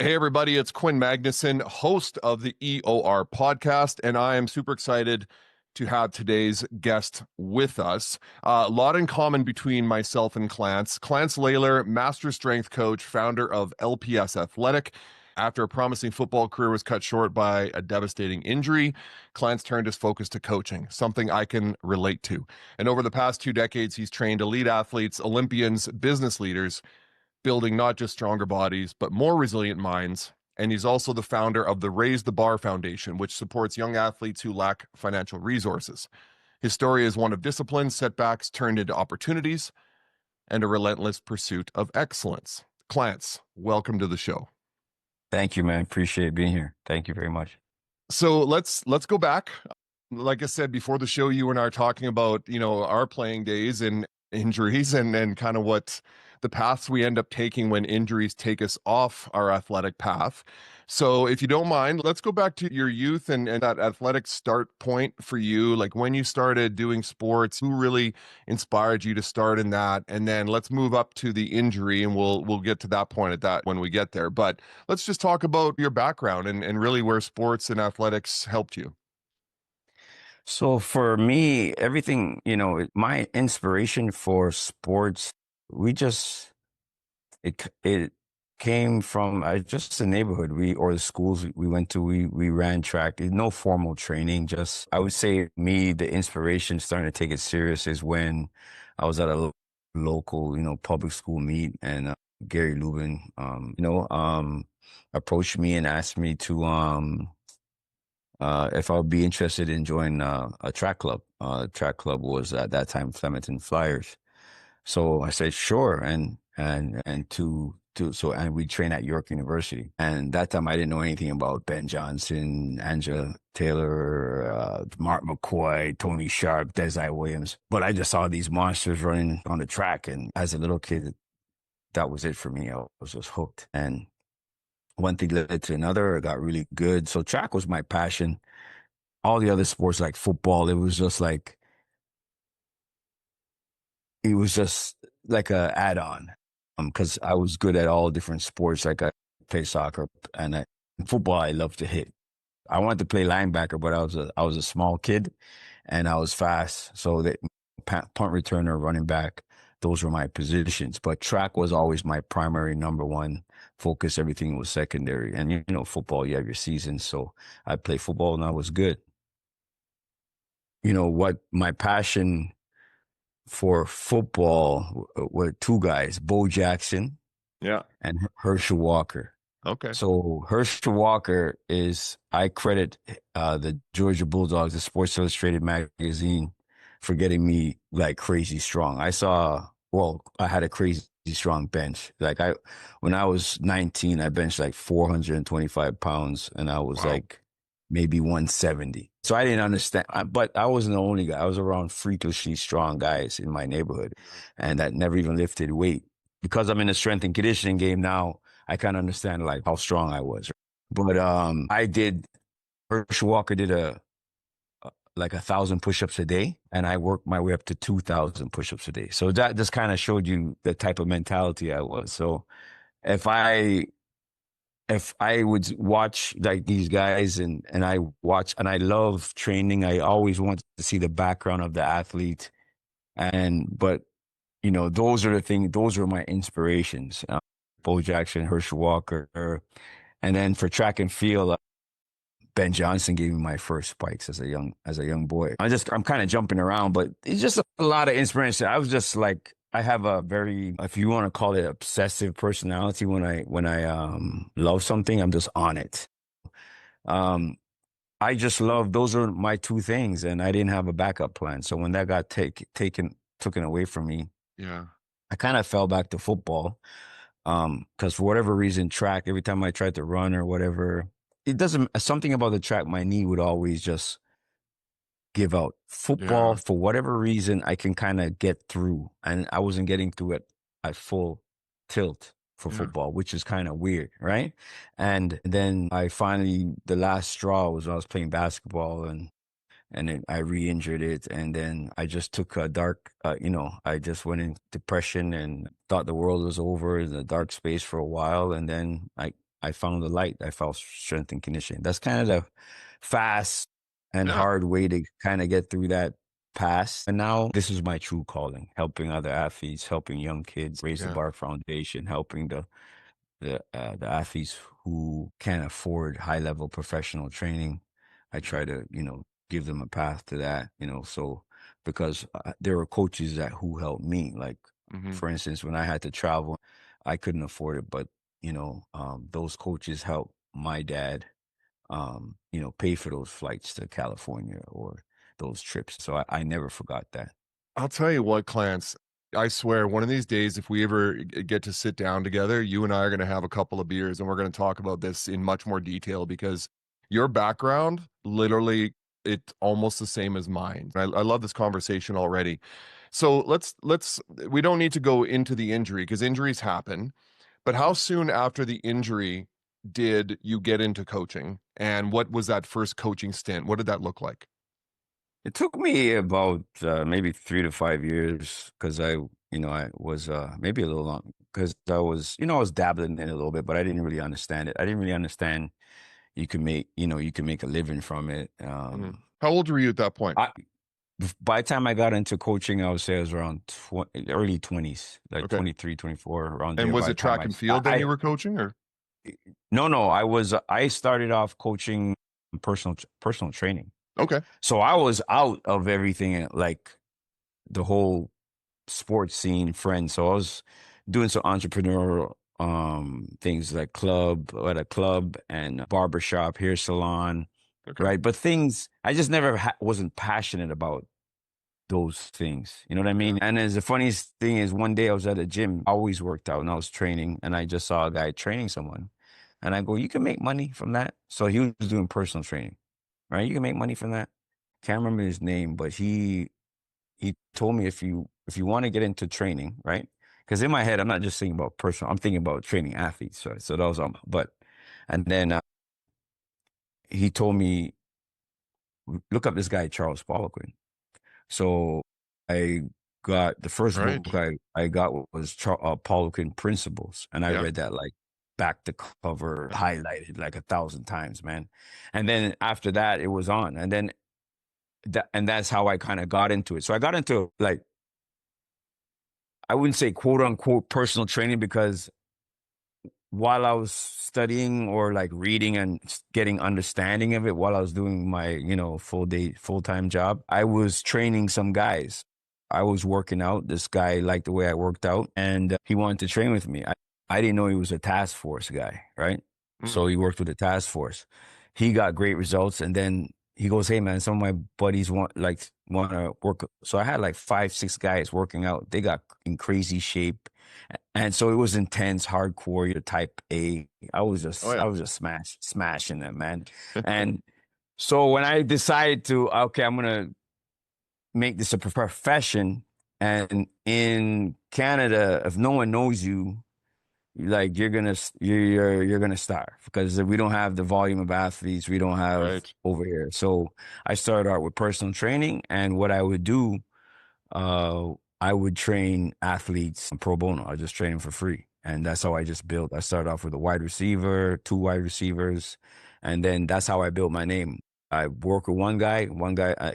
Hey, everybody, it's Quinn Magnuson, host of the EOR podcast, and I am super excited to have today's guest with us. A lot in common between myself and Clance. Clance Laylor, master strength coach, founder of LPS Athletic. After a promising football career was cut short by a devastating injury, Clance turned his focus to coaching, something I can relate to. And over the past 2 decades, he's trained elite athletes, Olympians, business leaders, building not just stronger bodies, but more resilient minds. And he's also the founder of the Raise the Bar Foundation, which supports young athletes who lack financial resources. His story is one of discipline, setbacks turned into opportunities, and a relentless pursuit of excellence. Clance, welcome to the show. Thank you, man. Appreciate being here. Thank you very much. So let's go back. Like I said before the show, you and I are talking about, our playing days and injuries and kind of what the paths we end up taking when injuries take us off our athletic path. So if you don't mind, let's go back to your youth and that athletic start point for you, like when you started doing sports, who really inspired you to start in that? And then let's move up to the injury and we'll get to that point at that when we get there. But let's just talk about your background and really where sports and athletics helped you. So for me, everything, my inspiration for sports, we just it came from just the neighborhood or the schools we went to. We ran track. No formal training. Just I would say the inspiration starting to take it serious is when I was at a local, public school meet, and Gary Lubin, approached me and asked me to if I would be interested in joining a track club. Track club was at that time Flemington Flyers. So I said sure, and we train at York University. And that time I didn't know anything about Ben Johnson, Angela Taylor, Mark McCoy, Tony Sharp, Desi Williams. But I just saw these monsters running on the track, and as a little kid, that was it for me. I was just hooked. And one thing led to another. I got really good. So track was my passion. All the other sports like football, it was just like a add-on. Because I was good at all different sports. Like I play soccer and in football, I love to hit. I wanted to play linebacker, but I was a small kid and I was fast. So that punt returner, running back, those were my positions. But track was always my primary number one focus. Everything was secondary. And football, you have your seasons. So I played football and I was good. What my passion for football were two guys, Bo Jackson, Yeah. and Herschel Walker. Okay. So Herschel Walker I credit the Georgia Bulldogs, the Sports Illustrated magazine, for getting me like crazy strong. I had a crazy strong bench. When I was 19, I benched like 425 pounds, and I was Wow. like maybe 170. So I didn't understand, but I wasn't the only guy. I was around freakishly strong guys in my neighborhood, and that never even lifted weight. Because I'm in the strength and conditioning game now, I kind of understand like how strong I was. But Herschel Walker did like 1,000 push-ups a day, and I worked my way up to 2,000 push-ups a day. So that just kind of showed you the type of mentality I was. So if I would watch like these guys and I love training, I always wanted to see the background of the athlete. But those are my inspirations. Bo Jackson, Herschel Walker, and then for track and field, Ben Johnson gave me my first spikes as a young boy. I'm kind of jumping around, but it's just a lot of inspiration. I was just like, I have a very, if you want to call it, obsessive personality. When I love something, I'm just on it. Um, I just love, those are my two things, and I didn't have a backup plan. So when that got taken away from me, Yeah. I kind of fell back to football. Because for whatever reason, track, every time I tried to run or whatever, it doesn't, something about the track, my knee would always just give out. Football, Yeah. for whatever reason, I can kind of get through, and I wasn't getting through it at full tilt for Yeah. football, which is kind of weird, right? And then the last straw was when I was playing basketball, and then I re-injured it, and then I just took a dark, I just went in depression and thought the world was over in the dark space for a while, and then I I found the light. I found strength and conditioning. That's kind of the fast and Yeah. hard way to kind of get through that past. And now this is my true calling, helping other athletes, helping young kids raise the Yeah. bar foundation, helping the athletes who can't afford high level professional training. I try to, give them a path to that, so because there were coaches that who helped me. Like, Hmm. for instance, when I had to travel, I couldn't afford it, but those coaches helped my dad, pay for those flights to California or those trips. So I never forgot that. I'll tell you what, Clance, I swear, one of these days, if we ever get to sit down together, you and I are going to have a couple of beers and we're going to talk about this in much more detail because your background, literally, it's almost the same as mine. I love this conversation already. So we don't need to go into the injury because injuries happen, but how soon after the injury did you get into coaching? And what was that first coaching stint? What did that look like? It took me about maybe 3 to 5 years because I was maybe a little long because I was dabbling in it a little bit, but I didn't really understand it. I didn't really understand you can make a living from it. Mhm. How old were you at that point? I By the time I got into coaching, I would say I was around early 20s, like Okay. 23, 24, around And there. was By the it time track and field then you were coaching or? no, I started off coaching personal training. Okay. So I was out of everything, like the whole sports scene, friends. So I was doing some entrepreneurial things like at a club and barbershop, hair salon, Okay. right? But things I just never wasn't passionate about those things. You know what I Yeah. mean? And as the funniest thing is, one day I was at a gym, I always worked out, and I was training, and I just saw a guy training someone, and I go, "You can make money from that." So he was doing personal training, right? You can make money from that. Can't remember his name, but he told me if you want to get into training, right? Because in my head, I'm not just thinking about personal, I'm thinking about training athletes, right? So that was but and then he told me, look up this guy Charles Poliquin. So I got the first Right. book I got was Poliquin Principles, and I Yeah. read that like back to cover, highlighted like 1,000 times, man. And then after that, it was on, and then that's how I kind of got into it. So I got into, like, I wouldn't say quote unquote personal training, because while I was studying or like reading and getting understanding of it while I was doing my, full time job, I was training some guys. I was working out. This guy liked the way I worked out, and he wanted to train with me. I didn't know he was a task force guy, right? Mm. So he worked with the task force. He got great results, and then he goes, "Hey man, some of my buddies want to work." So I had like 5, 6 guys working out. They got in crazy shape, and so it was intense, hardcore, your type A. I was Oh just, yeah. I was just smashing them, man. And so when I decided to, okay, I'm gonna make this a profession, and in Canada, if no one knows you, like you're gonna starve, because we don't have the volume of athletes we don't have Right. over here. So I started out with personal training, and what I would do, uh, I would train athletes pro bono. I just train them for free. And that's how I just built. I started off with a wide receiver, 2 wide receivers, and then that's how I built my name. I work with one guy,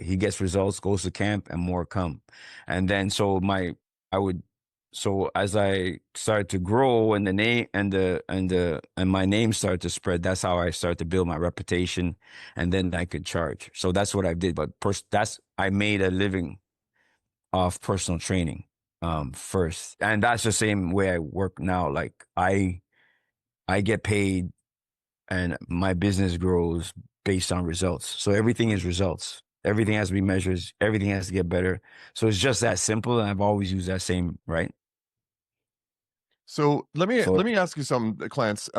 he gets results, goes to camp, and more come. And then I would, so as I started to grow, and the name and my name started to spread, that's how I started to build my reputation, and then I could charge. So that's what I did. But I made a living of personal training first, and that's the same way I work now. Like, I get paid, and my business grows based on results. So everything is results. Everything has to be measured. Everything has to get better. So it's just that simple, and I've always used that same, right. So let So me ask you something, Clance.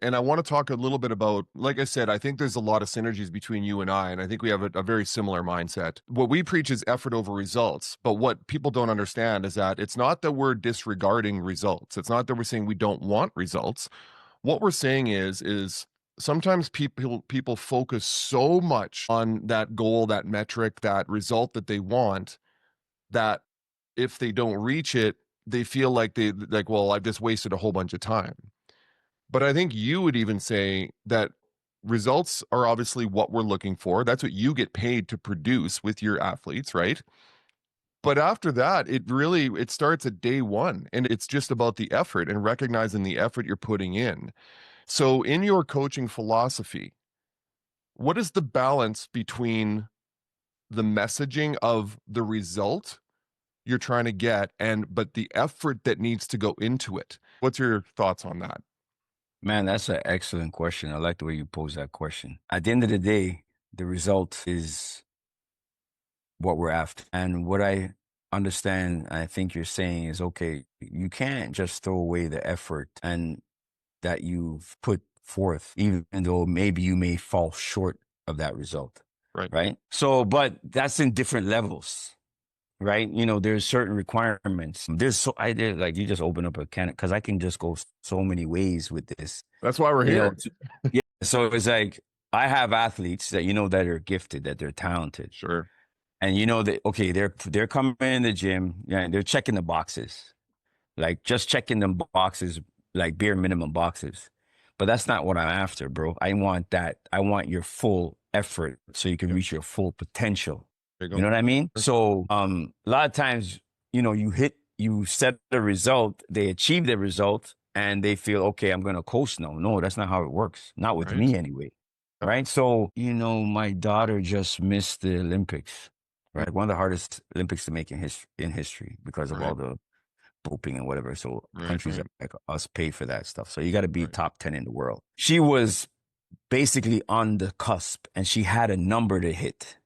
And I want to talk a little bit about, like I said, I think there's a lot of synergies between you and I think we have a very similar mindset. What we preach is effort over results, but what people don't understand is that it's not that we're disregarding results. It's not that we're saying we don't want results. What we're saying is sometimes people focus so much on that goal, that metric, that result that they want, that if they don't reach it, they feel like well, I've just wasted a whole bunch of time. But I think you would even say that results are obviously what we're looking for. That's what you get paid to produce with your athletes, right? But after that, it starts at day one, and it's just about the effort and recognizing the effort you're putting in. So in your coaching philosophy, what is the balance between the messaging of the result you're trying to get but the effort that needs to go into it? What's your thoughts on that? Man, that's an excellent question. I like the way you pose that question. At the end of the day, the result is what we're after. And what I understand, I think you're saying is okay, you can't just throw away the effort and that you've put forth, even though maybe you may fall short of that result. Right. Right. So, but that's in different levels. Right. You know, there's certain requirements. I did like you just open up a can because I can just go so many ways with this. That's why we're You know, here. yeah. So it's like I have athletes that that are gifted, that they're talented. Sure. And that okay, they're coming in the gym, yeah, and they're checking the boxes. Like just checking them boxes, like bare minimum boxes. But that's not what I'm after, bro. I want that. I want your full effort so you can Yeah. reach your full potential. There you You go. know what I mean? So a lot of times, you set the result, they achieve the result, and they feel, okay, I'm gonna coast now. No, that's not how it works. Not with Right. me anyway. Yep. Right. So, my daughter just missed the Olympics. Mm. Right. One of the hardest Olympics to make in history because of all Right. the doping and whatever. So Right. countries Right. like us pay for that stuff. So you got to be Right. top 10 in the world. She was basically on the cusp and she had a number to hit.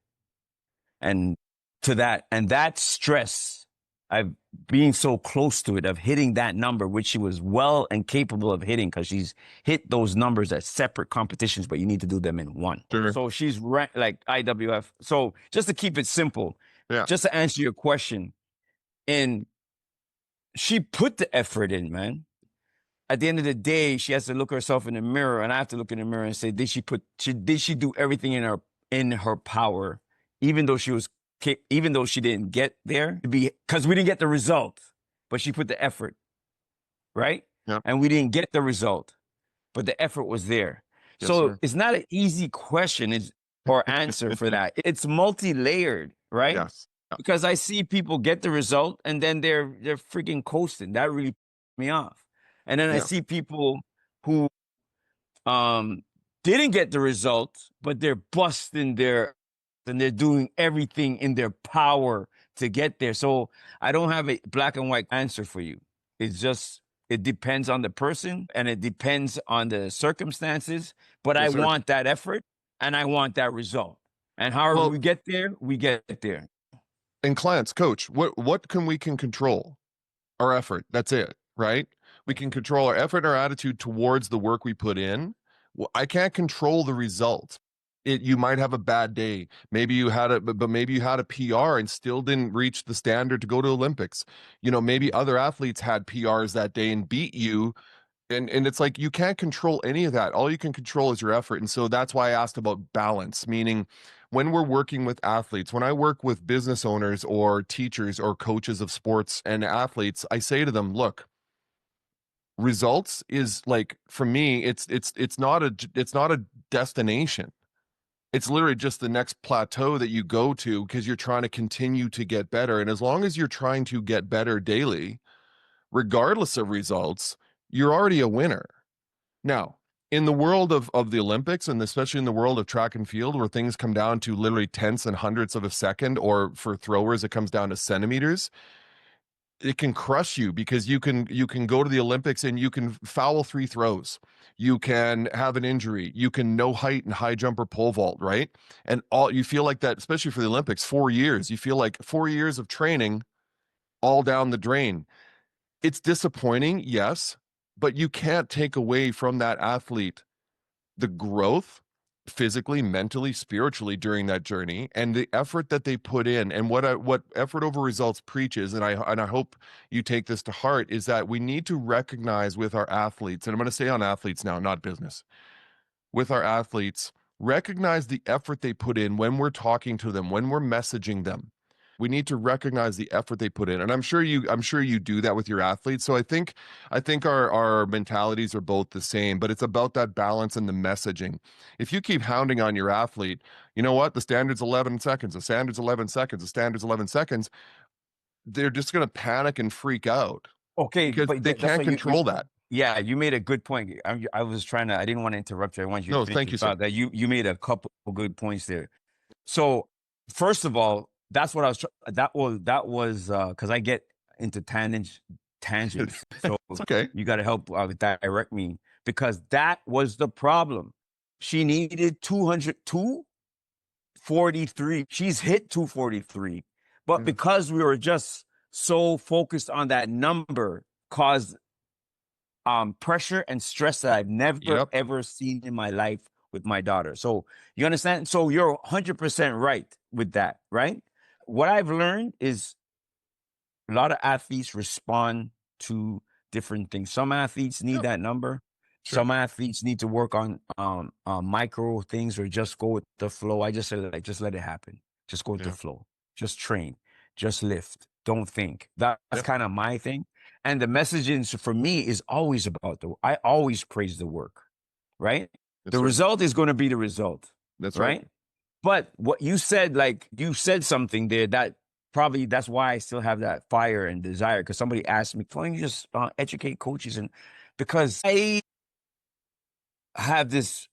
And that stress, I've being so close to it, of hitting that number, which she was well and capable of hitting because she's hit those numbers at separate competitions, but you need to do them in one. Sure. So she's ranked like IWF. So just to keep it simple, Yeah. just to answer your question, and she put the effort in, man. At the end of the day, she has to look herself in the mirror, and I have to look in the mirror and say, did she do everything in her power, even though even though she didn't get there because we didn't get the result, but she put the effort, right? Yep. And we didn't get the result, but the effort was there. Yes, So sir. it's not an easy question or answer for that. It's multi-layered, right? Yes. Yeah. Because I see people get the result and then they're freaking coasting. That really pissed me off. And then I Yeah. see people who didn't get the result, but they're busting and they're doing everything in their power to get there. So I don't have a black and white answer for you. It's just it depends on the person and it depends on the circumstances. But I Yes, sir. want that effort and I want that result. And however Well, we get there, we get there. and Clance, coach, what can control? Our effort. That's it, right? We can control our effort and our attitude towards the work we put in. Well, I can't control the result. You might have a bad day. Maybe you had but maybe you had a PR and still didn't reach the standard to go to Olympics. Maybe other athletes had PRs that day and beat you. And it's like you can't control any of that. All you can control is your effort. And so that's why I asked about balance, meaning when we're working with athletes, when I work with business owners or teachers or coaches of sports and athletes, I say to them, look, results is like for me, it's not a destination. It's literally just the next plateau that you go to because you're trying to continue to get better. And as long as you're trying to get better daily, regardless of results, you're already a winner. Now, in the world of the Olympics, and especially in the world of track and field, where things come down to literally tenths and hundredths of a second, or for throwers, it comes down to centimeters, it can crush you because you can go to the Olympics and you can foul three throws. You can have an injury. You can no height and high jump or pole vault, right? And all you feel like that, especially for the Olympics, 4 years. You feel like 4 years of training all down the drain. It's disappointing, yes, but you can't take away from that athlete the growth physically, mentally, spiritually during that journey and the effort that they put in. And what effort over results preaches, and I hope you take this to heart, is that we need to recognize with our athletes, and I'm going to say on athletes now, not business, with our athletes, recognize the effort they put in when we're talking to them, when we're messaging them. We need to recognize the effort they put in. And I'm sure you do that with your athletes. So I think our mentalities are both the same, but it's about that balance and the messaging. If you keep hounding on your athlete, you know what? The standard's 11 seconds, the standard's 11 seconds, the standard's 11 seconds. They're just going to panic and freak out Okay, because but they that's can't what you control that. yeah, you made a good point. I was trying to I didn't want to interrupt you. I want you to No, finish thank your you, sir. thought that you made a couple good points there. So, first of all, that's what I was that was because I get into tangents. So It's okay. you got to help direct me because that was the problem. She needed 243. She's hit 243. But Yeah. because we were just so focused on that number caused pressure and stress that I've never Yep. ever seen in my life with my daughter. So you understand? So you're 100% right with that, right? What I've learned is a lot of athletes respond to different things. Some athletes need Yep. that number. Sure. Some athletes need to work on micro things or just go with the flow. I just say like just let it happen. Just go with the Yeah. flow. Just train. Just lift. Don't think. That's Yep. kind of my thing. And the messaging for me is always about I always praise the work, right? Yes, The sir. result is going to be the result, That's right. right? But what you said, like you said something there that probably that's why I still have that fire and desire. Because somebody asked me, "Why don't you just educate coaches?" And because I have this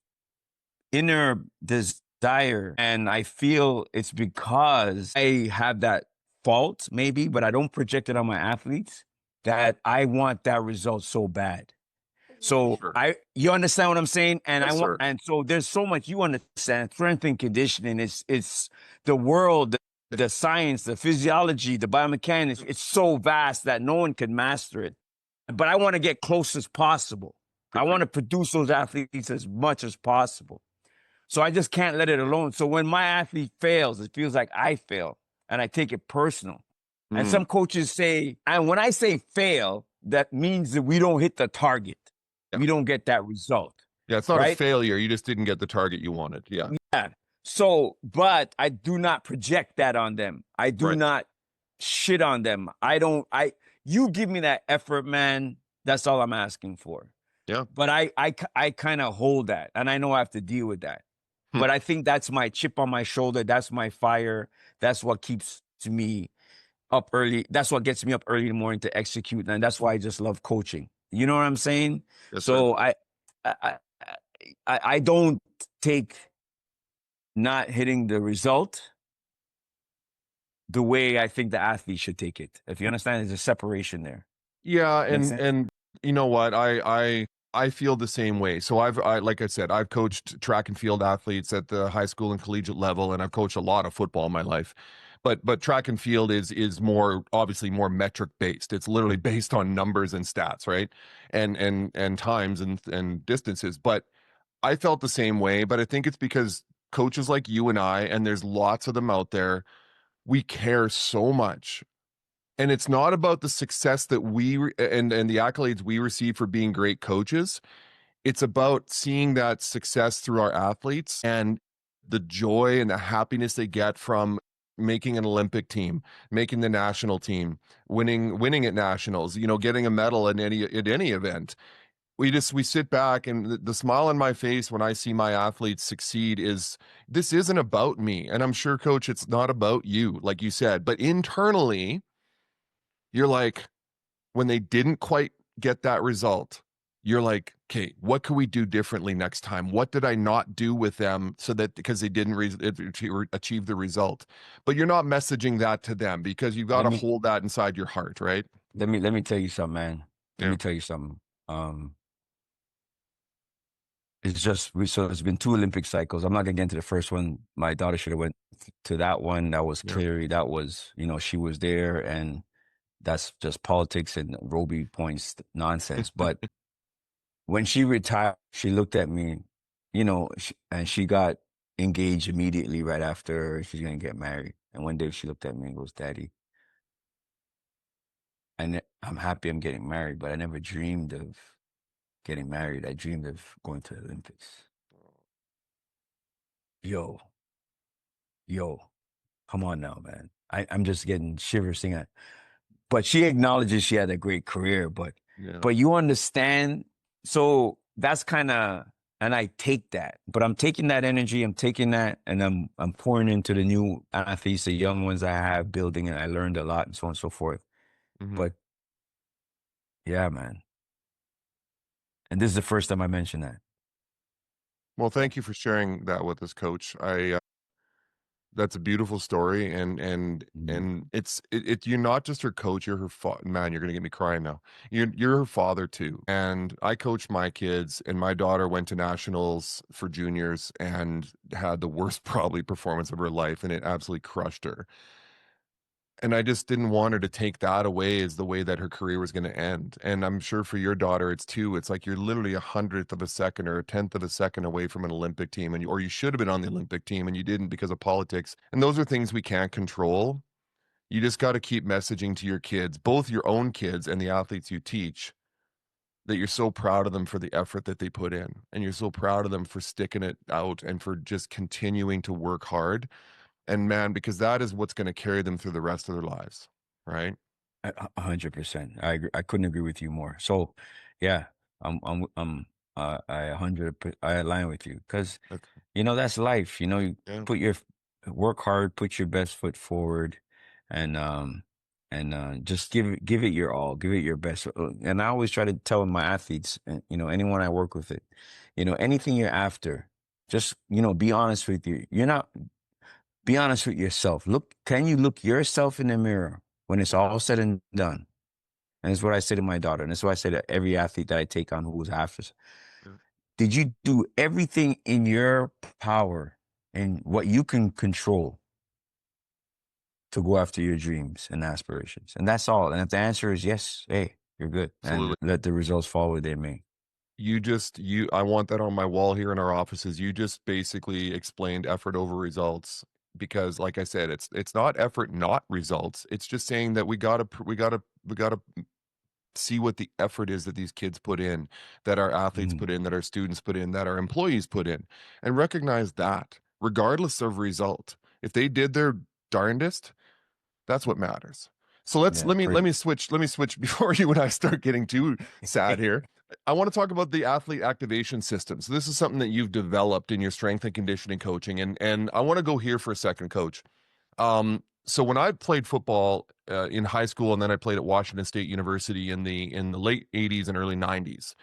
inner desire, and I feel it's because I have that fault, maybe, but I don't project it on my athletes. That I want that result so bad. For So sure. you understand what I'm saying? And I Yes, want, sir. and so there's so much you understand. Strength and conditioning, it's the world, the science, the physiology, the biomechanics. It's so vast that no one can master it. But I want to get close as possible. I want to produce those athletes as much as possible. So I just can't let it alone. So when my athlete fails, it feels like I fail, and I take it personal. And Mm. some coaches say, and when I say fail, that means that we don't hit the target. Yeah. We don't get that result, Yeah. It's not a right? failure. You just didn't get the target you wanted. Yeah. Yeah. So, but I do not project that on them. I do Right. not shit on them. You give me that effort, man. That's all I'm asking for. Yeah. But I kind of hold that, and I know I have to deal with that. Hmm. But I think that's my chip on my shoulder. That's my fire. That's what keeps me up early. That's what gets me up early in the morning to execute, and that's why I just love coaching. You know what I'm saying? Yes, sir. So I, I, I don't take not hitting the result the way I think the athlete should take it. If you understand, there's a separation there. Yeah, Makes and sense? and you know what? I feel the same way. So like I said, I've coached track and field athletes at the high school and collegiate level, and I've coached a lot of football in my life. But track and field is more obviously more metric based. It's literally based on numbers and stats, right? And times and distances. But I felt the same way, but I think it's because coaches like you and I, and there's lots of them out there, we care so much, and it's not about the success that and the accolades we receive for being great coaches. It's about seeing that success through our athletes and the joy and the happiness they get from making an Olympic team, making the national team, winning at nationals, getting a medal in any event. We sit back, and the smile on my face when I see my athletes succeed is, this isn't about me. And I'm sure, coach, it's not about you, like you said, but internally you're like, when they didn't quite get that result, you're like, okay, what can we do differently next time? What did I not do with them so that because they didn't achieve the result? But you're not messaging that to them because you've got Let to me hold that inside your heart, right? let me tell you something, man. Let Yeah. me tell you something. Um, it's just so it's been two Olympic cycles. I'm not gonna get into the first one. My daughter should have went to that one. That was Yeah. clearly that was she was there, and that's just politics and Roby points nonsense. But when she retired, she looked at me, and she got engaged immediately right after she's gonna get married. And one day she looked at me and goes, "Daddy, I'm happy I'm getting married, but I never dreamed of getting married. I dreamed of going to the Olympics." Yo, yo, come on now, man. I'm just getting shivers seeing it. But she acknowledges she had a great career, Yeah. but you understand. So that's kind of, and I take that, but I'm taking that energy, I'm taking that, and I'm pouring into the new athletes, the young ones I have building, and I learned a lot and so on and so forth. Hmm. But yeah, man, and this is the first time I mentioned that. Well, thank you for sharing that with us, Coach. That's a beautiful story, Mm. and you're not just her coach, you're her man, you're gonna get me crying now. You're her father too. And I coached my kids, and my daughter went to nationals for juniors and had the worst probably performance of her life, and it absolutely crushed her. And I just didn't want her to take that away as the way that her career was going to end. And I'm sure for your daughter, it's too. It's like you're literally a hundredth of a second or a tenth of a second away from an Olympic team, and or you should have been on the Olympic team and you didn't because of politics. And those are things we can't control. You just got to keep messaging to your kids, both your own kids and the athletes you teach, that you're so proud of them for the effort that they put in, and you're so proud of them for sticking it out and for just continuing to work hard. And man, because that is what's going to carry them through the rest of their lives, right? 100%. I couldn't agree with you more. So, yeah, I 100. I align with you because That's, that's life. You yeah, put your work hard, put your best foot forward, and just give it your all, give it your best. And I always try to tell my athletes, and anyone I work with, anything you're after, just be honest with you. You're not. Be honest with yourself. Can you look yourself in the mirror when it's all said and done? And it's what I say to my daughter. And it's what I say to every athlete that I take on who's after. yeah, Did you do everything in your power and what you can control to go after your dreams and aspirations? And that's all. And if the answer is yes, hey, you're good. And absolutely. let the results fall where they may. I want that on my wall here in our offices. You just basically explained effort over results because, like I said, it's not effort, not results. It's just saying that we gotta see what the effort is that these kids put in, that our athletes Mm, put in, that our students put in, that our employees put in, and recognize that regardless of result, if they did their darndest, that's what matters. So yeah, let me switch before you and I start getting too sad here. I want to talk about the athlete activation system. So this is something that you've developed in your strength and conditioning coaching, and I want to go here for a second, Coach. So when I played football in high school, and then I played at Washington State University in the late '80s and early '90s,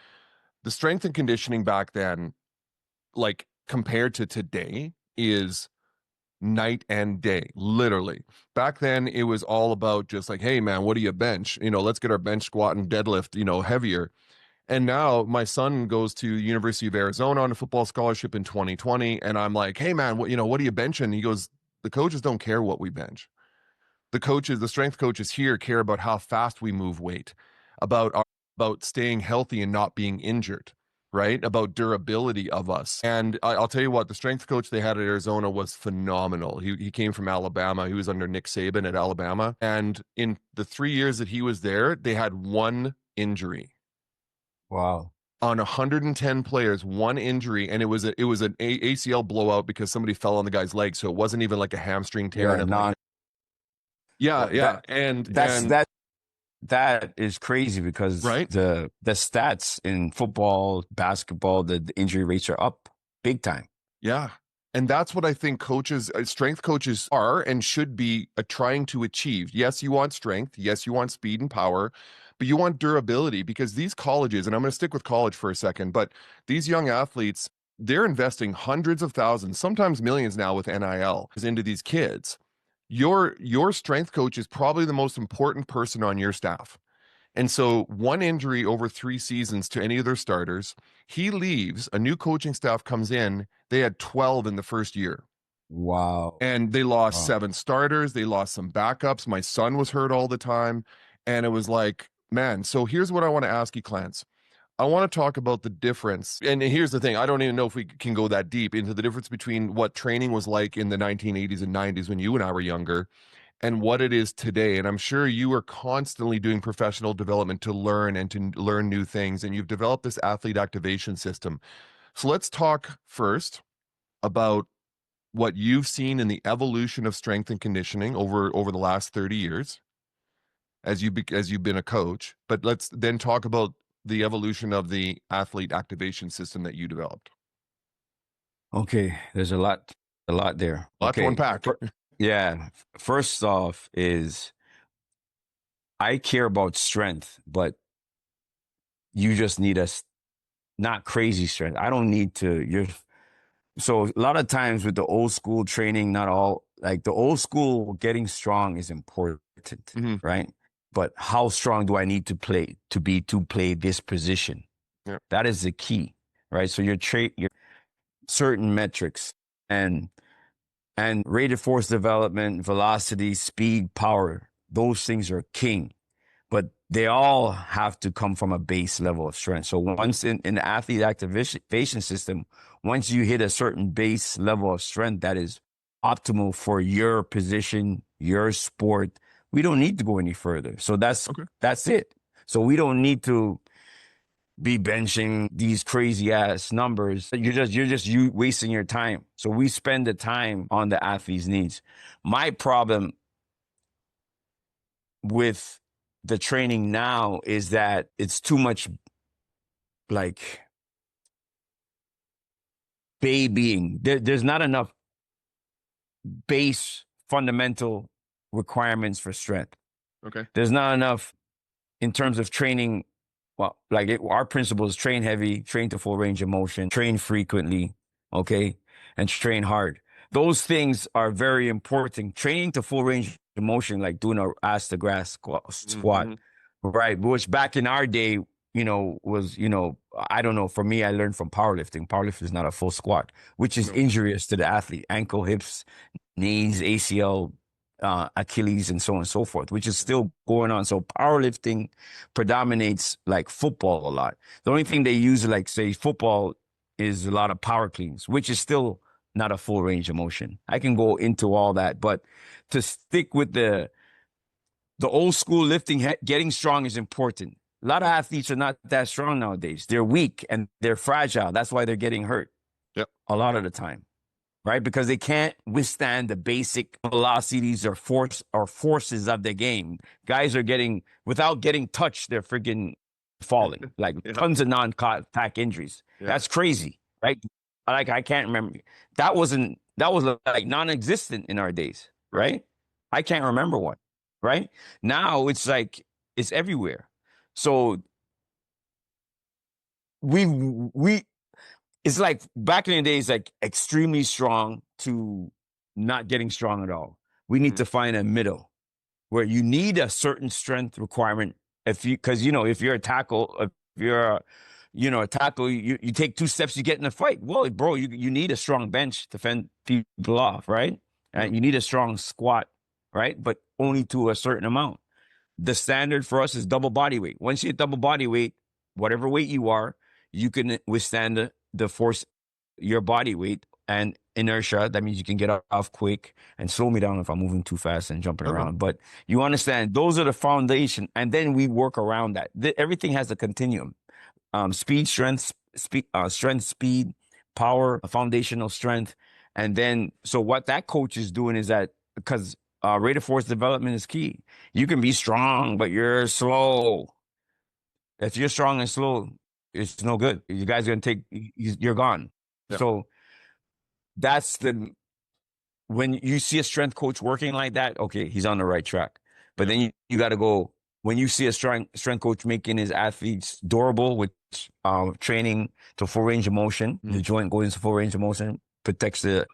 the strength and conditioning back then, like compared to today, is night and day, literally. Back then, it was all about just like, hey, man, what do you bench? Let's get our bench squat and deadlift, heavier. And now my son goes to University of Arizona on a football scholarship in 2020. And I'm like, hey, man, what are you benching? He goes, the coaches don't care what we bench. The strength coaches here care about how fast we move weight, about about staying healthy and not being injured, right? About durability of us. And I'll tell you what, the strength coach they had at Arizona was phenomenal. He came from Alabama. He was under Nick Saban at Alabama. And in the 3 years that he was there, they had one injury wow. on 110 players, one injury, and it was an ACL blowout because somebody fell on the guy's leg. So it wasn't even like a hamstring tear or Yeah, anything like that. Yeah, yeah, that that's and that is crazy because right. the stats in football, basketball, the injury rates are up big time. Yeah. And that's what I think coaches, strength coaches are and should be trying to achieve. Yes, you want strength. Yes, you want speed and power, but you want durability because these colleges, and I'm going to stick with college for a second, but these young athletes, they're investing hundreds of thousands, sometimes millions now with NIL into these kids. Your strength coach is probably the most important person on your staff. And so, one injury over 3 seasons to any of their starters, he leaves, a new coaching staff comes in. They had 12 in the first year. Wow. And they lost Wow. 7 starters. They lost some backups. My son was hurt all the time. And it was like, man, so here's what I want to ask you, Clance. I want to talk about the difference. And here's the thing, I don't even know if we can go that deep into the difference between what training was like in the 1980s and 90s when you and I were younger and what it is today. And I'm sure you are constantly doing professional development to learn and to learn new things. And you've developed this athlete activation system. So let's talk first about what you've seen in the evolution of strength and conditioning over the last 30 years as you've been a coach, but let's then talk about the evolution of the athlete activation system that you developed. Okay, there's a lot there. A lot to Okay, unpack. yeah. First off, is I care about strength, but you just need not crazy strength. I don't need to. So a lot of times with the old school training, not all like the old school getting strong is important, Mhm. right? But how strong do I need to play this position? Yeah. That is the key, right? So your certain metrics and rated force development, velocity, speed, power, those things are king, but they all have to come from a base level of strength. So once in the athlete activation system, once you hit a certain base level of strength that is optimal for your position, your sport, we don't need to go any further. So Okay. that's it. So we don't need to be benching these crazy ass numbers. You're just you wasting your time. So we spend the time on the athlete's needs. My problem with the training now is that it's too much like babying. There's not enough base fundamental requirements for strength. Okay. There's not enough in terms of training. Well, our principles: train heavy, train to full range of motion, train frequently, okay, and train hard. Those things are very important. Training to full range of motion, like doing a ass to grass squat, Mm-hmm. right? Which back in our day, was, I don't know. For me, I learned from powerlifting. Powerlifting is not a full squat, which is No. injurious to the athlete. Ankle, hips, knees, ACL, Achilles, and so on and so forth, which is still going on. So powerlifting predominates like football a lot. The only thing they use, like say football, is a lot of power cleans, which is still not a full range of motion. I can go into all that, but to stick with the old school lifting, getting strong is important. A lot of athletes are not that strong nowadays. They're weak and they're fragile. That's why they're getting hurt Yep. a lot of the time, right? Because they can't withstand the basic velocities or forces of the game. Guys are getting, without getting touched, they're freaking falling, like Yeah. tons of non-contact injuries. Yeah. That's crazy, right? Like I can't remember. That was like non-existent in our days, Right. right? I can't remember one, right? Now it's like it's everywhere. So we it's like back in the days, like extremely strong to not getting strong at all. We need Mhm. to find a middle where you need a certain strength requirement. Because if you're a tackle, if you're a tackle, you take 2 steps, you get in a fight. Well, bro, you need a strong bench to fend people off, right? Yeah. And you need a strong squat, right? But only to a certain amount. The standard for us is double body weight. Once you hit double body weight, whatever weight you are, you can withstand the force, your body weight and inertia. That means you can get off quick and slow me down if I'm moving too fast and jumping Okay. around. But you understand, those are the foundation. And then we work around that. Everything has a continuum. Speed, strength, speed, power, foundational strength. And then, so what that coach is doing is that, because rate of force development is key. You can be strong, but you're slow. If you're strong and slow, it's no good. You guys are going to you're gone. Yeah. So that's when you see a strength coach working like that, okay, he's on the right track. But Yeah. then you got to go, when you see a strength coach making his athletes durable with training to full range of motion, the Mhm. joint going to full range of motion, protects the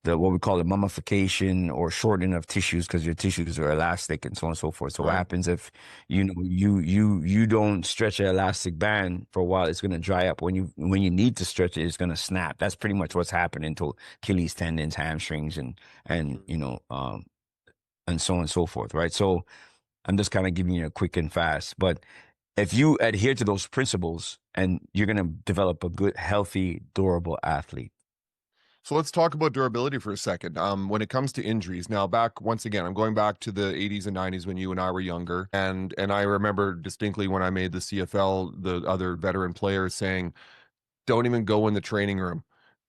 what we call the mummification or shortening of tissues, because your tissues are elastic and so on and so forth. So what Right. happens if you don't stretch an elastic band for a while? It's going to dry up. When you need to stretch it, it's going to snap. That's pretty much what's happening to Achilles tendons, hamstrings, and and so on and so forth. Right. So I'm just kind of giving you a quick and fast, but if you adhere to those principles, and you're going to develop a good, healthy, durable athlete. So let's talk about durability for a second. When it comes to injuries, now back once again, I'm going back to the 80s and 90s when you and I were younger, and I remember distinctly when I made the CFL, the other veteran players saying, "Don't even go in the training room.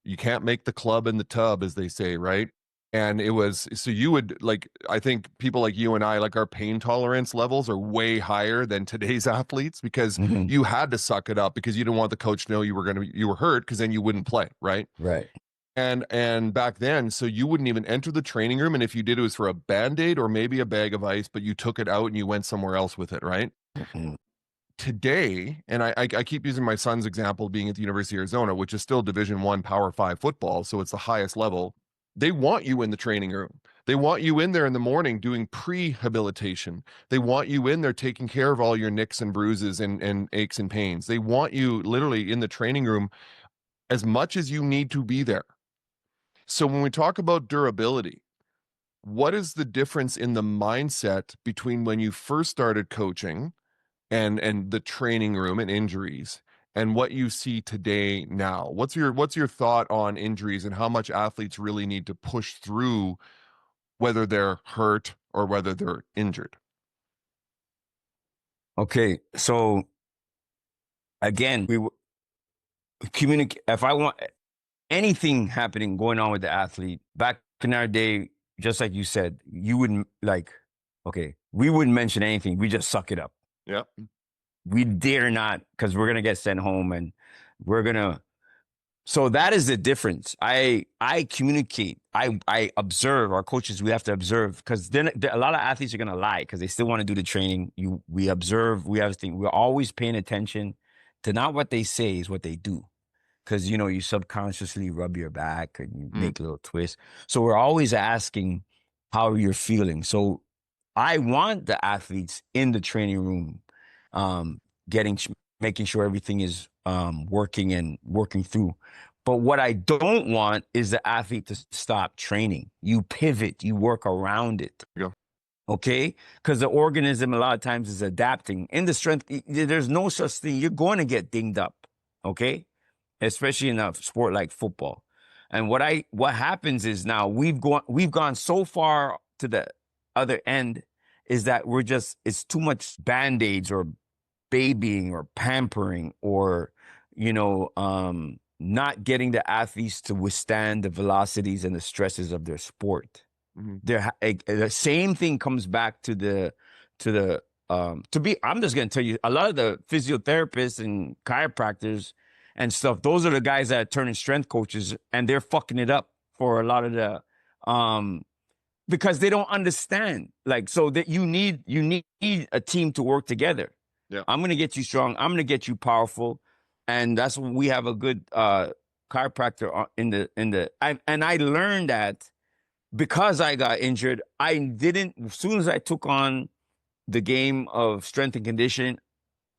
You can't make the club in the tub, as they say, right? And it was so you would like, I think people like you and I, like our pain tolerance levels are way higher than today's athletes because Mhm. you had to suck it up because you didn't want the coach to know you were hurt because then you wouldn't play, right? Right. And back then, so you wouldn't even enter the training room, and if you did, it was for a band-aid or maybe a bag of ice, but you took it out and you went somewhere else with it, right? Mhm. Today, and I keep using my son's example being at the University of Arizona, which is still Division 1 Power 5 football, so it's the highest level. They want you in the training room. They want you in there in the morning doing prehabilitation. They want you in there taking care of all your nicks and bruises and aches and pains. They want you literally in the training room as much as you need to be there. So when we talk about durability, what is the difference in the mindset between when you first started coaching and the training room and injuries and what you see today now? What's your thought on injuries and how much athletes really need to push through whether they're hurt or whether they're injured? Okay. So again, communicate. If I want anything happening going on with the athlete back in our day, just like you said, you wouldn't like, okay, we wouldn't mention anything. We just suck it up. Yeah. We dare not, because we're gonna get sent home, and we're gonna. So that is the difference. I communicate. I observe. Our coaches, we have to observe, because then a lot of athletes are gonna lie because they still want to do the training. We observe. We have to think. We're always paying attention to not what they say, is what they do, because you subconsciously rub your back and you Mm, make little twists. So we're always asking how you're feeling. So I want the athletes in the training room, um, getting making sure everything is working and working through. But what I don't want is the athlete to stop training. You pivot, you work around it. there you go. Okay, because the organism a lot of times is adapting. In the strength, there's no such thing. You're going to get dinged up. Okay, especially in a sport like football. And what happens is now we've gone so far to the other end, is that it's too much band-aids or babying or pampering, or not getting the athletes to withstand the velocities and the stresses of their sport. Mhm. The same thing comes back to I'm just going to tell you, a lot of the physiotherapists and chiropractors and stuff, those are the guys that are turning strength coaches, and they're fucking it up for a lot of the because they don't understand, like, so that you need a team to work together. Yeah. I'm going to get you strong, I'm going to get you powerful, and that's when we have a good chiropractor and I learned that because I got injured. I didn't, as soon as I took on the game of strength and conditioning,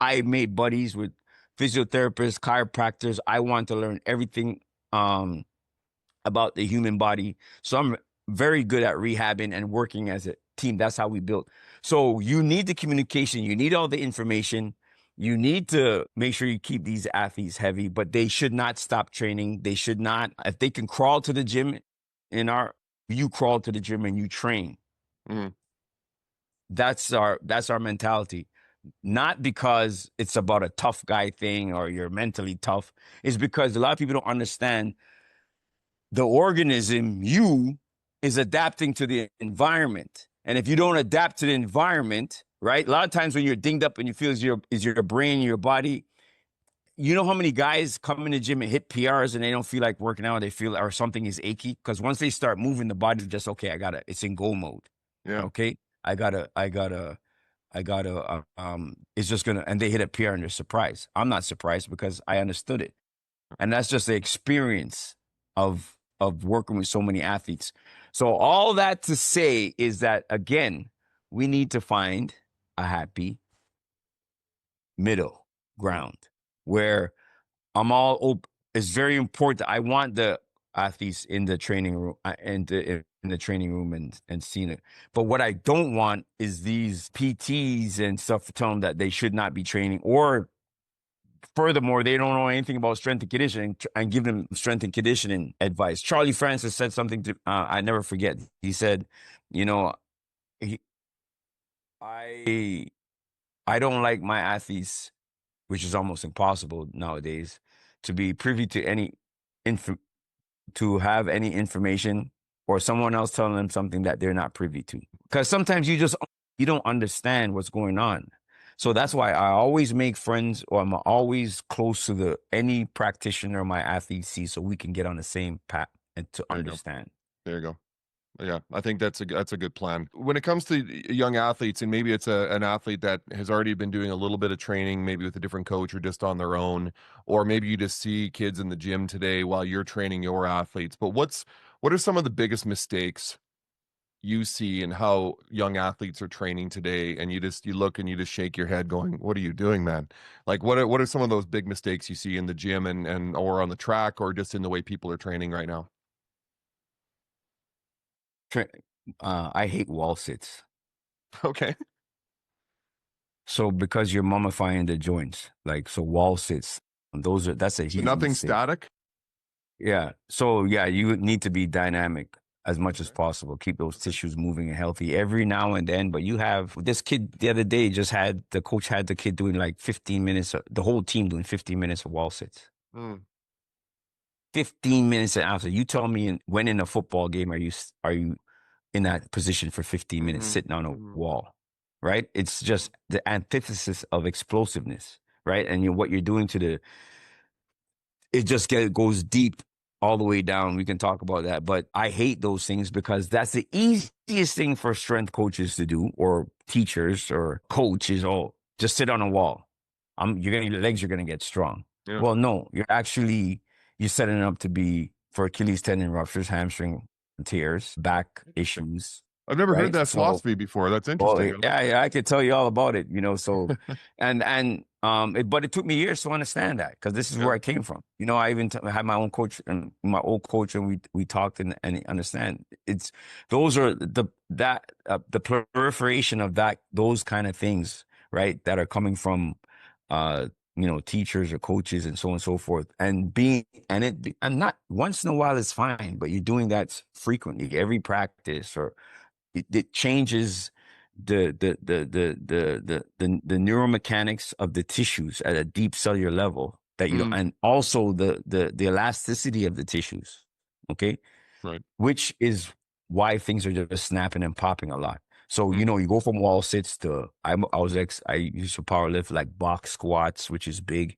I made buddies with physiotherapists, chiropractors. I want to learn everything about the human body. So I'm very good at rehabbing and working as a team. That's how we built. So you need the communication, you need all the information. You need to make sure you keep these athletes heavy, but they should not stop training. They should not, if they can crawl to the gym you crawl to the gym and you train. Mhm. That's our mentality. Not because it's about a tough guy thing or you're mentally tough. It's because a lot of people don't understand the organism, you, is adapting to the environment. And if you don't adapt to the environment, right? A lot of times when you're dinged up and you feel is your brain, your body, you know how many guys come in the gym and hit PRs and they don't feel like working out, they feel, or something is achy? Because once they start moving, the body's just, okay, it's in go mode. Yeah. Okay. It's just gonna, and they hit a PR and they're surprised. I'm not surprised because I understood it. And that's just the experience of working with so many athletes. So all that to say is that, again, we need to find a happy middle ground where I'm all open. It's very important. I want the athletes in the training room, in the training room and seeing it. But what I don't want is these PTs and stuff telling them that they should not be training, or furthermore, they don't know anything about strength and conditioning, and give them strength and conditioning advice. Charlie Francis said something to I never forget. He said, you know, he, I I don't like my athletes, which is almost impossible nowadays, to be privy to any info to have any information or someone else telling them something that they're not privy to. Because sometimes you don't understand what's going on. So that's why I always make friends, or I'm always close to the any practitioner my athletes see, so we can get on the same path and to There you go. understand. There you go. Yeah, I think that's a good plan. When it comes to young athletes, and maybe it's an athlete that has already been doing a little bit of training, maybe with a different coach or just on their own, or maybe you just see kids in the gym today while you're training your athletes. But what are some of the biggest mistakes you see in how young athletes are training today? And you look and you just shake your head, going, "What are you doing, man?" Like what are some of those big mistakes you see in the gym and or on the track or just in the way people are training right now? Tra- I hate wall sits. Okay. So because you're mummifying the joints, like so wall sits, that's a So huge nothing mistake. static. Yeah. So yeah, you need to be dynamic as much as Okay. possible. Keep those Okay. tissues moving and healthy every now and then. But you have this kid the other day the coach had the kid doing like 15 minutes, the whole team doing 15 minutes of wall sits. Mm, 15 minutes and after you tell me when in a football game are you in that position for 15 minutes mhm, sitting on a mhm, wall, right? It's mhm, just the antithesis of explosiveness, right? And what you're doing to the it just goes deep all the way down. We can talk about that, but I hate those things because that's the easiest thing for strength coaches to do, or teachers or coaches. Oh, just sit on a wall. Your legs are gonna get strong. yeah. Well, no, you're setting it up to be for Achilles tendon ruptures, hamstring tears, back Interesting. issues, I've never heard right? that So philosophy before. That's well, interesting. I like yeah, that. yeah, I could tell you all about it, so but it took me years to understand that because this is Yeah. where I came from. I even had my own coach and my old coach, and we talked and understand it's those are the proliferation of those kind of things, right? That are coming from teachers or coaches and so on and so forth, and and not once in a while is fine, but you're doing that frequently every practice, or it changes the neuromechanics of the tissues at a deep cellular level Mm, and also the elasticity of the tissues. Okay. right. Which is why things are just snapping and popping a lot. So, Mm, you go from wall sits to, I used to power lift like box squats, which is big,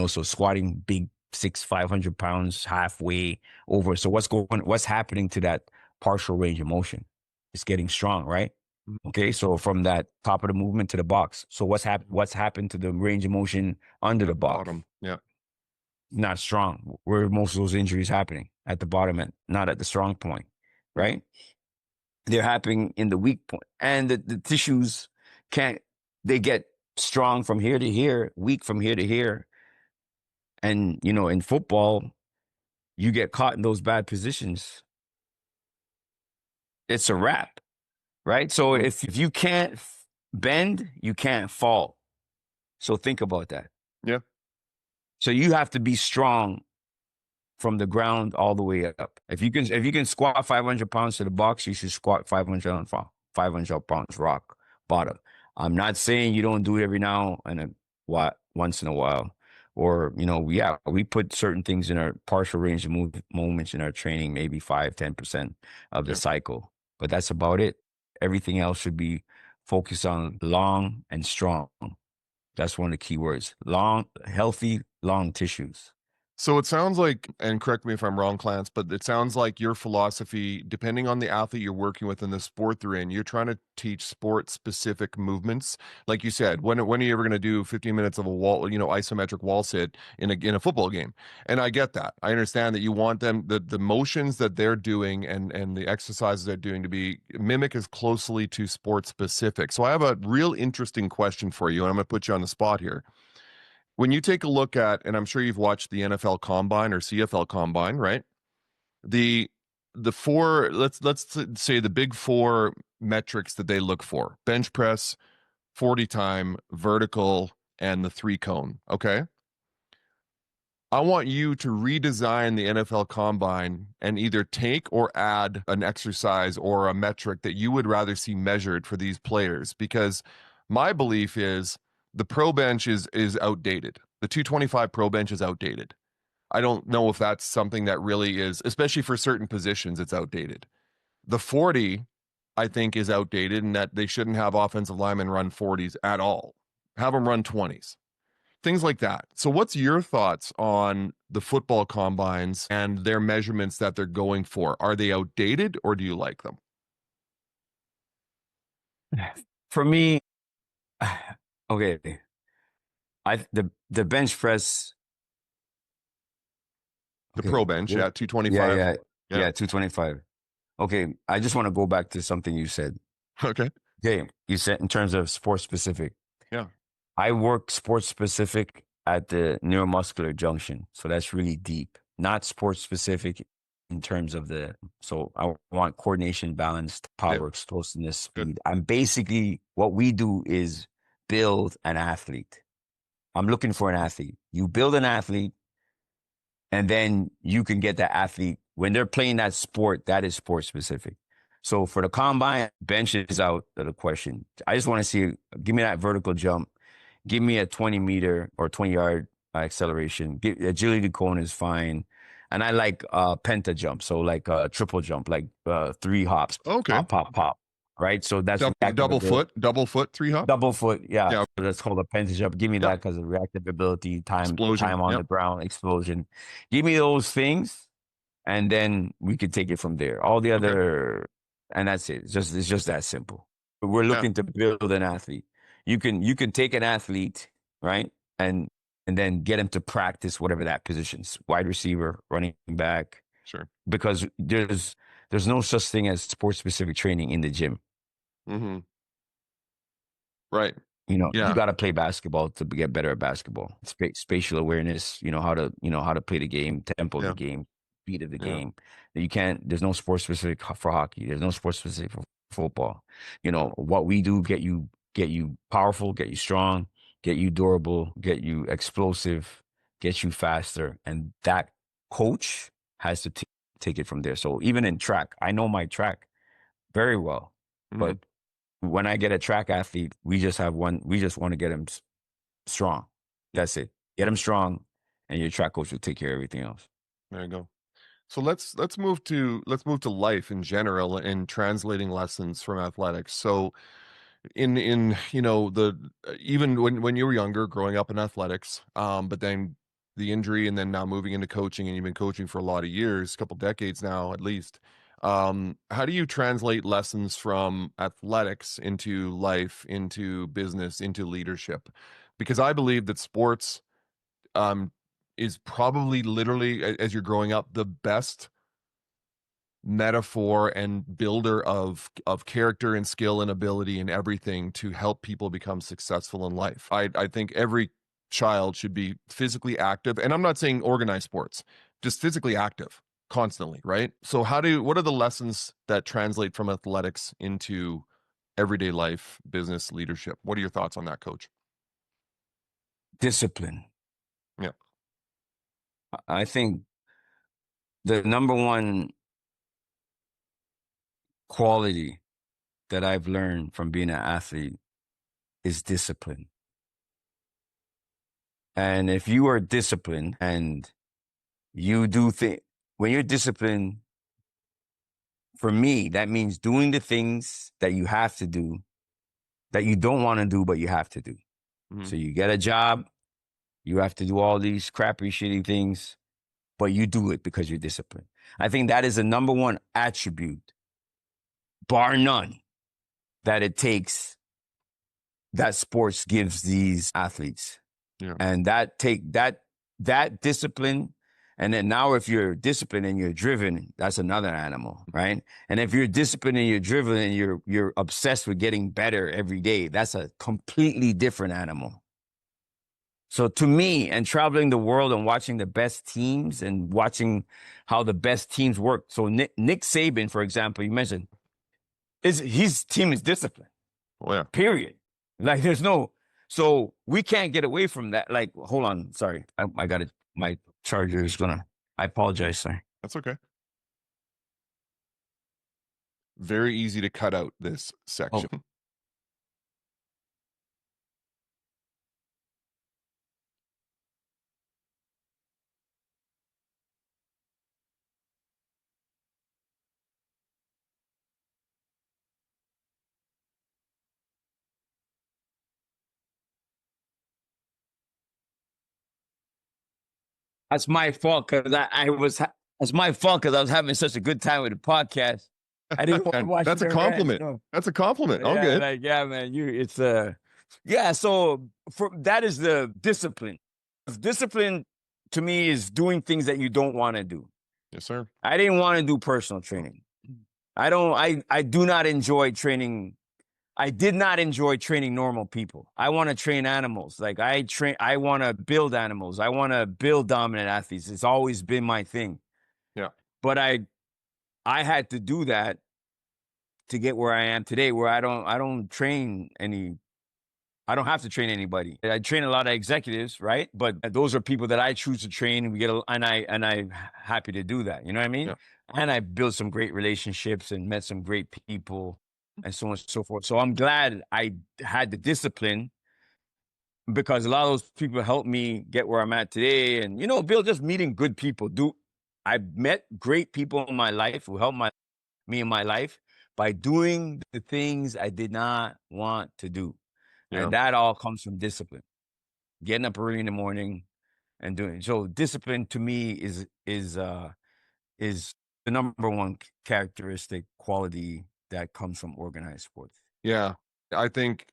so squatting big 500 pounds halfway over. So what's happening to that partial range of motion? It's getting strong, right? mm, Okay. So from that top of the movement to the box. So mhm. what's happened to the range of motion under the At the box? bottom. Yeah. Not strong. Where are most of those injuries happening? At the bottom and not at the strong point, Yeah. right? They're happening in the weak point. And the tissues can't, they get strong from here to here, weak from here to here. And, in football, you get caught in those bad positions, it's a wrap, right? So Mhm. if you can't bend, you can't fall. So think about that. Yeah. So you have to be strong from the ground all the way up. If you can squat 500 pounds to the box, you should squat 500 pounds rock bottom. I'm not saying you don't do it every now and once in a while. Or, yeah, we put certain things in our partial range of moments in our training, maybe 5-10% of the Yeah. cycle. But that's about it. Everything else should be focused on long and strong. That's one of the key words. Long, healthy, long tissues. So it sounds like, and correct me if I'm wrong, Clance, but it sounds like your philosophy, depending on the athlete you're working with and the sport they're in, you're trying to teach sport specific movements. Like you said, when are you ever going to do 15 minutes of a wall, isometric wall sit in a football game? And I get that. I understand that you want them the motions that they're doing and the exercises they're doing to be mimic as closely to sport specific. So I have a real interesting question for you, and I'm going to put you on the spot here. When you take a look at, and I'm sure you've watched the NFL Combine or CFL Combine, right? The the four, let's say the big four metrics that they look for: bench press, 40 time, vertical, and the three cone. Okay. I want you to redesign the NFL Combine and either take or add an exercise or a metric that you would rather see measured for these players, because my belief is the pro bench is outdated. The 225 pro bench is outdated. I don't know if that's something that really is, especially for certain positions, it's outdated. The 40, I think, is outdated and that they shouldn't have offensive linemen run 40s at all. Have them run 20s, things like that. So, what's your thoughts on the football combines and their measurements that they're going for? Are they outdated or do you like them? For me, okay, the bench press. The pro Okay, bench, well, yeah, yeah, 225. yeah, Yeah. yeah, 225. Okay, I just want to go back to something you said. Okay. Okay, you said in terms of sports specific. Yeah. I work sports specific at the neuromuscular junction. So that's really deep, not sports specific in terms of so I want coordination, balance, Yeah. power, explosiveness, Good. speed. I'm basically, what we do is build an athlete. I'm looking for an athlete. You build an athlete, and then you can get that athlete when they're playing that sport. That is sport specific. So for the combine, bench is out of the question. I just want to see, give me that vertical jump. Give me a 20-meter or 20-yard acceleration. Agility cone is fine. And I like penta jump. So like triple jump, like 3 hops, Okay. pop, pop, pop. Right. So that's reactive ability. Double foot, 3 hop. Double foot, yeah. Yeah. So that's called a penta jump. Give me Yep. that because of reactive ability, Explosion. time on the Yep. ground, explosion. Give me those things, and then we could take it from there. All the Okay. other, and that's it. It's just that simple. We're Yeah. looking to build an athlete. You can take an athlete, right, and then get him to practice whatever that position's, wide receiver, running back, Sure. because there's no such thing as sports specific training in the gym. Mm-hmm. Right. You Yeah. got to play basketball to get better at basketball. Spatial awareness, how to play the game, tempo of the Yeah. game, speed of the Yeah. game. You can't. There's no sports specific for hockey. There's no sports specific for football. What we do, get you powerful, get you strong, get you durable, get you explosive, get you faster, and that coach has to take it from there. So even in track, I know my track very well, Mm-hmm. but when I get a track athlete, we just have one. We just want to get him strong. Yeah. That's it. Get him strong, and your track coach will take care of everything else. There you go. So let's move to life in general and translating lessons from athletics. So in the even when you were younger, growing up in athletics, but then the injury and then now moving into coaching, and you've been coaching for a lot of years, a couple decades now at least. How do you translate lessons from athletics into life, into business, into leadership? Because I believe that sports um is probably literally as you're growing up the best metaphor and builder of character and skill and ability and everything to help people become successful in life. I think every child should be physically active, and I'm not saying organized sports, just physically active constantly, right? So what are the lessons that translate from athletics into everyday life, business, leadership? What are your thoughts on that, coach? Discipline. Yeah. I think the number one quality that I've learned from being an athlete is discipline. And if you are disciplined and you do things, when you're disciplined, for me, that means doing the things that you have to do that you don't want to do, but you have to do. Hmm. So you get a job, you have to do all these crappy, shitty things, but you do it because you're disciplined. I think that is the number one attribute, bar none, that it takes, that sports gives these athletes. Yeah. And that discipline. And then now if you're disciplined and you're driven, that's another animal, right? And if you're disciplined and you're driven and you're obsessed with getting better every day, that's a completely different animal. So to me, and traveling the world and watching the best teams and watching how the best teams work. So Nick Saban, for example, you mentioned, his team is disciplined. Oh yeah. Period. Like there's no, so we can't get away from that. Like, hold on, sorry, I got it. My charger is gonna. I apologize, sorry. That's okay. Very easy to cut out this Oh, section. That's my fault because it's my fault because I was having such a good time with the podcast. I didn't want to And watch that's a their rants. compliment. That's a compliment. All Yeah, good. like yeah, man. Yeah. So that is the discipline. Discipline to me is doing things that you don't want to do. Yes, sir. I didn't want to do personal training. I do not enjoy training. I did not enjoy training normal people. I want to train animals. Like I want to build animals. I want to build dominant athletes. It's always been my thing. Yeah. But I had to do that to get where I am today, where I don't train any. I don't have to train anybody. I train a lot of executives, right? But those are people that I choose to train. And I'm happy to do that. You know what I mean? Yeah. And I built some great relationships and met some great people and so on and so forth. So I'm glad I had the discipline because a lot of those people helped me get where I'm at today. And Bill, just meeting good people. I've met great people in my life who helped me in my life by doing the things I did not want to do. Yeah. And that all comes from discipline. Getting up early in the morning and doing it. So discipline to me is the number one characteristic quality that comes from organized sports. Yeah. I think,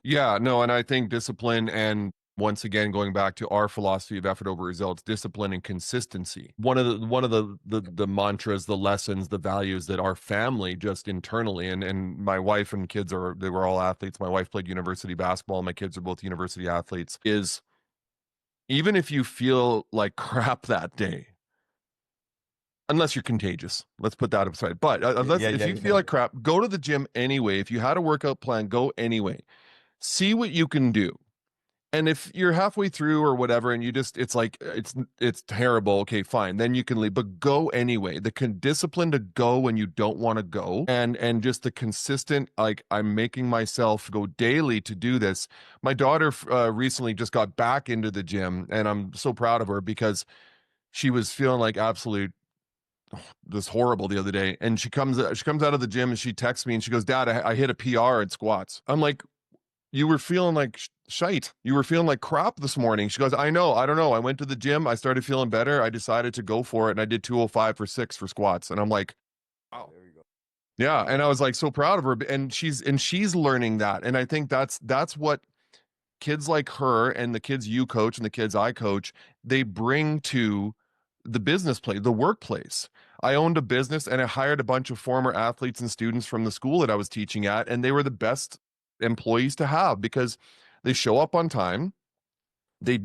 yeah, no, and I think discipline, and once again, going back to our philosophy of effort over results, discipline and consistency. One of the mantras, the lessons, the values that our family just internally, and my wife and kids they were all athletes. My wife played university basketball. My kids are both university athletes. Is even if you feel like crap that day, unless you're contagious, let's put that aside. But unless if you feel like crap, go to the gym anyway. If you had a workout plan, go anyway. See what you can do. And if you're halfway through or whatever, and it's like it's terrible, okay, fine, then you can leave. But go anyway. The discipline to go when you don't want to go, and just the consistent, like, I'm making myself go daily to do this. My daughter recently just got back into the gym, and I'm so proud of her because she was feeling like absolute this horrible the other day, and she comes out of the gym and she texts me and she goes, "Dad, I hit a PR at squats." I'm like, "You were feeling like shite. You were feeling like crap this morning." She goes, "I know. I don't know. I went to the gym. I started feeling better. I decided to go for it, and I did 205 for 6 for squats." And I'm like, "Wow." There we go. Yeah, and I was like so proud of her, and she's learning that. And I think that's what kids like her and the kids you coach and the kids I coach, they bring to the business place, the workplace. I owned a business and I hired a bunch of former athletes and students from the school that I was teaching at, and they were the best employees to have because they show up on time. They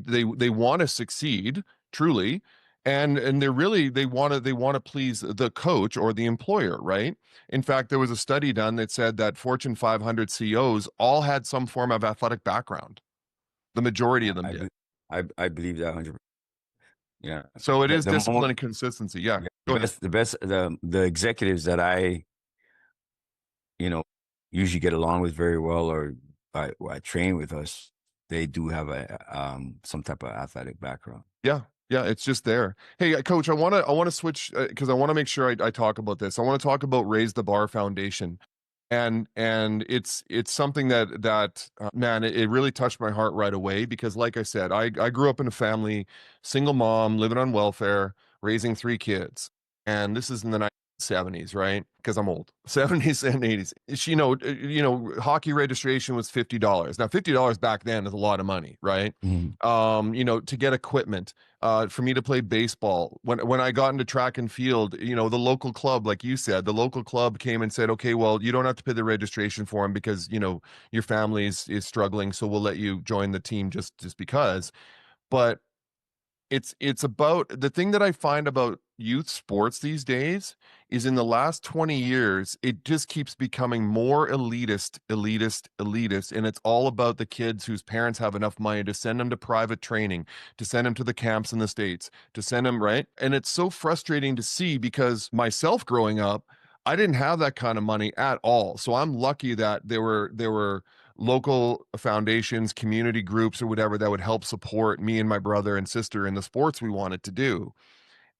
want to succeed truly, and they want to please the coach or the employer, right? In fact, there was a study done that said that Fortune 500 CEOs all had some form of athletic background. The majority of them did. I believe that 100%. Yeah. So it is The discipline more and consistency. Yeah. Yeah, Go ahead. the executives that I, you know, usually get along with very well or I train with us, they do have some type of athletic background. Yeah. Yeah, it's just there. Hey, coach, I want to switch because I want to make sure I talk about this. I want to talk about Raise the Bar Foundation. And it's something that man, it really touched my heart right away because like I said, I grew up in a family, single mom, living on welfare, raising 3 kids. And this is in the 1970s, right? Because I'm old. 70s and 80s. Hockey registration was $50. Now $50 back then is a lot of money, right? Mhm. To get equipment, for me to play baseball. When I got into track and field, the local club, like you said, the local club came and said, "Okay, well, you don't have to pay the registration for him because your family is struggling, so we'll let you join the team just because." But it's about the thing that I find about youth sports these days is in the last 20 years, it just keeps becoming more elitist, and it's all about the kids whose parents have enough money to send them to private training, to send them to the camps in the States, to send them, right? And it's so frustrating to see because myself growing up, I didn't have that kind of money at all. So I'm lucky that there were local foundations, community groups, or whatever that would help support me and my brother and sister in the sports we wanted to do.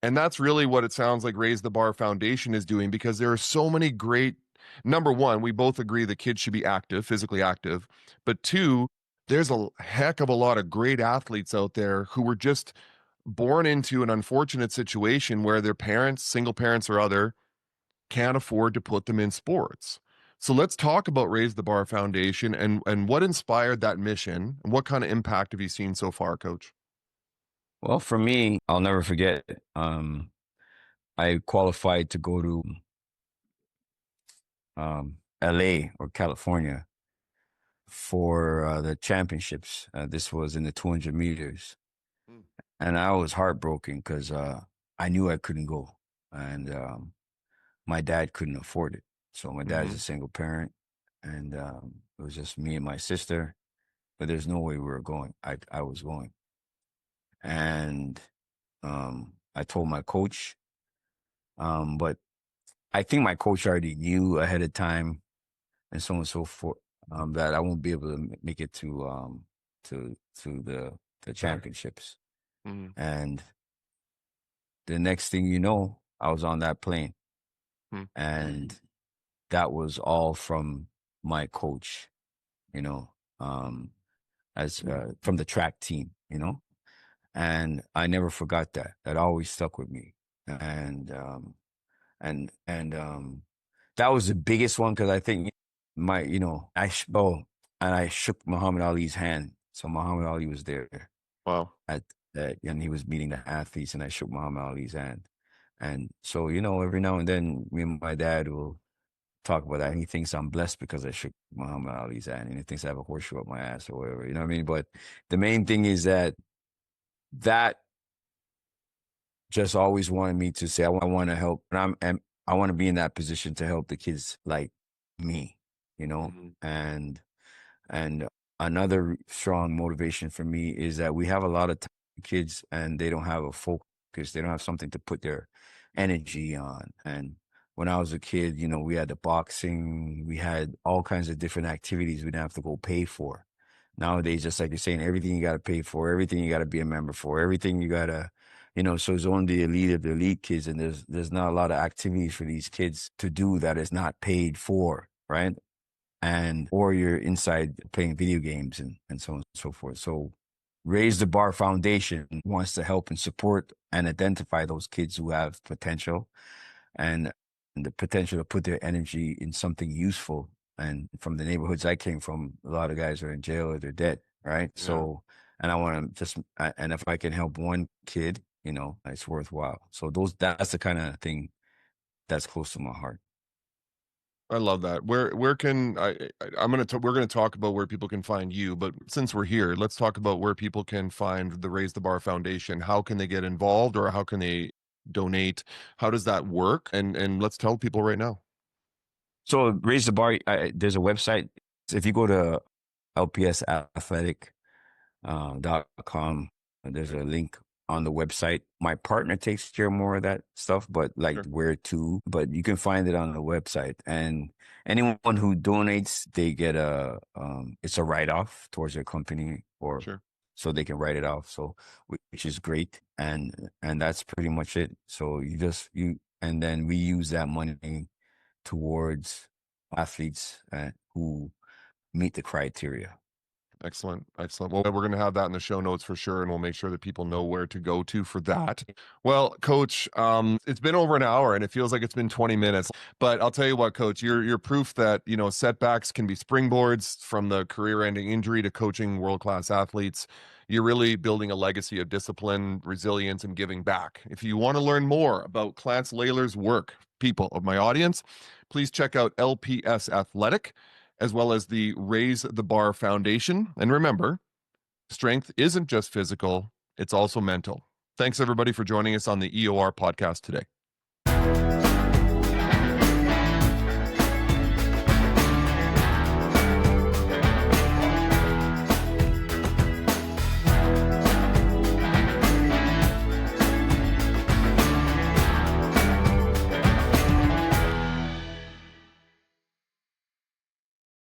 And that's really what it sounds like Raise the Bar Foundation is doing because there are so many great. Number one, we both agree that kids should be active, physically active. But two, there's a heck of a lot of great athletes out there who were just born into an unfortunate situation where their parents, single parents or other, can't afford to put them in sports. So let's talk about Raise the Bar Foundation and what inspired that mission and what kind of impact have you seen so far, Coach? Well, for me, I'll never forget. I qualified to go to LA or California for the championships. This was in the 200 meters. Mm. And I was heartbroken because I knew I couldn't go. And my dad couldn't afford it. So my dad's Mm-hmm. a single parent. And it was just me and my sister. But there's no way we were going. I was going. And I told my coach. But I think my coach already knew ahead of time and so on and so forth, that I won't be able to make it to the championships. Mm-hmm. And the next thing you know, I was on that plane, and that was all from my coach, you know, as from the track team, and I never forgot that. That always stuck with me, and that was the biggest one because I think my, and I shook Muhammad Ali's hand. So Muhammad Ali was there Wow. at that, and he was meeting the athletes, and I shook Muhammad Ali's hand. And so, every now and then, me and my dad will talk about that. And he thinks I'm blessed because I shook Muhammad Ali's hand, and he thinks I have a horseshoe up my ass or whatever. You know what I mean? But the main thing is that just always wanted me to say, I want to help. And I want to be in that position to help the kids like me, Mm-hmm. and another strong motivation for me is that we have a lot of kids and they don't have a focus. They don't have something to put their energy on. And when I was a kid, we had the boxing, we had all kinds of different activities we didn't have to go pay for. Nowadays, just like you're saying, everything you got to pay for, everything you got to be a member for, everything you got to, so it's only the elite of the elite kids. And there's not a lot of activities for these kids to do that is not paid for, right? And or you're inside playing video games and so on and so forth. So Raise the Bar Foundation wants to help and support and identify those kids who have potential and the potential to put their energy in something useful. And from the neighborhoods I came from, a lot of guys are in jail or they're dead, right? Yeah. So, and I want to and if I can help one kid, it's worthwhile. So that's the kind of thing that's close to my heart. I love that. Where can I'm gonna we're gonna talk about where people can find you, but since we're here, let's talk about where people can find the Raise the Bar Foundation. How can they get involved, or how can they donate? How does that work? And let's tell people right now. So Raise the Bar, there's a website. If you go to LPS Athletic, .com. There's a link on the website. My partner takes care of more of that stuff, but like Sure. where to, but you can find it on the website. And anyone who donates, they get it's a write-off towards their company, or Sure. so they can write it off. So, which is great. And that's pretty much it. So and then we use that money towards athletes who meet the criteria. Excellent. Excellent. Well, we're going to have that in the show notes for sure, and we'll make sure that people know where to go to for that. Well, Coach, it's been over an hour, and it feels like it's been 20 minutes. But I'll tell you what, Coach, you're proof that setbacks can be springboards from the career-ending injury to coaching world-class athletes. You're really building a legacy of discipline, resilience, and giving back. If you want to learn more about Clance Laylor's work, people of my audience, please check out LPS Athletic, as well as the Raise the Bar Foundation. And remember, strength isn't just physical, it's also mental. Thanks, everybody, for joining us on the EOR podcast today.